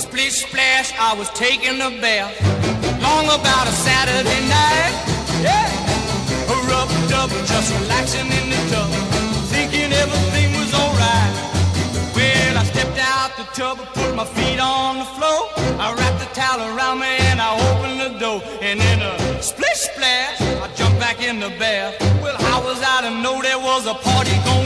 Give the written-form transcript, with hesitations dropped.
Splish splash, I was taking a bath. Long about a Saturday night. Yeah. Rub-dub, just relaxing in the tub, thinking everything was alright. Well, I stepped out the tub and put my feet on the floor. I wrapped the towel around me and I opened the door. And in a splish splash, I jumped back in the bath. Well, how was I to know there was a party going